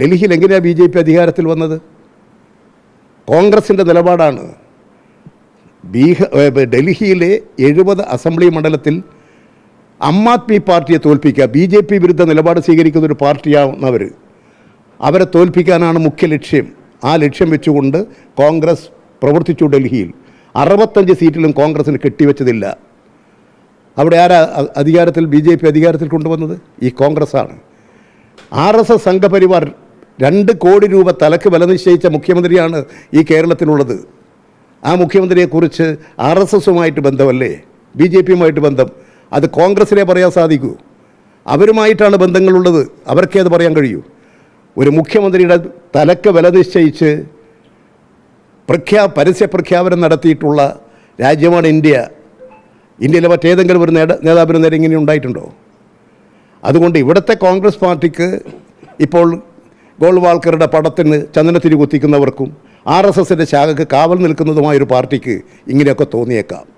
ഡൽഹിയിൽ എങ്ങനെയാണ് BJP അധികാരത്തിൽ വന്നത്? കോൺഗ്രസിൻ്റെ നിലപാടാണ്. ഡൽഹിയിലെ 70 അസംബ്ലി മണ്ഡലത്തിൽ ആം ആദ്മി പാർട്ടിയെ തോൽപ്പിക്കുക, BJP വിരുദ്ധ നിലപാട് സ്വീകരിക്കുന്ന ഒരു പാർട്ടിയാവുന്നവർ, അവരെ തോൽപ്പിക്കാനാണ് മുഖ്യ ലക്ഷ്യം. ആ ലക്ഷ്യം വെച്ചുകൊണ്ട് കോൺഗ്രസ് പ്രവർത്തിച്ചു. ഡൽഹിയിൽ 65 സീറ്റിലും കോൺഗ്രസിന് കെട്ടിവെച്ചതില്ല. അവിടെ ആരാ അധികാരത്തിൽ BJP അധികാരത്തിൽ കൊണ്ടുവന്നത്? ഈ കോൺഗ്രസ്സാണ്. RSS സംഘപരിവാർ 2 കോടി രൂപ തലക്ക് വില നിശ്ചയിച്ച മുഖ്യമന്ത്രിയാണ് ഈ കേരളത്തിലുള്ളത്. ആ മുഖ്യമന്ത്രിയെക്കുറിച്ച് RSSുമായിട്ട് ബന്ധമല്ലേ, BJPയുമായിട്ട് ബന്ധം? അത് കോൺഗ്രസിനെ പറയാൻ സാധിക്കൂ. അവരുമായിട്ടാണ് ബന്ധങ്ങളുള്ളത്. അവർക്കേ അത് പറയാൻ കഴിയൂ. ഒരു മുഖ്യമന്ത്രിയുടെ തലക്ക് വില നിശ്ചയിച്ച് പരസ്യ പ്രഖ്യാപനം നടത്തിയിട്ടുള്ള രാജ്യമാണ് ഇന്ത്യ. ഇന്ത്യയിലെ മറ്റേതെങ്കിലും ഒരു നേതാവിന് നേരെ ഇങ്ങനെ ഉണ്ടായിട്ടുണ്ടോ? അതുകൊണ്ട് ഇവിടുത്തെ കോൺഗ്രസ് പാർട്ടിക്ക് ഇപ്പോൾ ഗോൾവാൾക്കറുടെ പടത്തിന് ചന്ദനത്തിരി കുത്തിക്കുന്നവർക്കും RSSൻ്റെ ശാഖക്ക് കാവൽ നിൽക്കുന്നതുമായൊരു പാർട്ടിക്ക് ഇങ്ങനെയൊക്കെ തോന്നിയേക്കാം.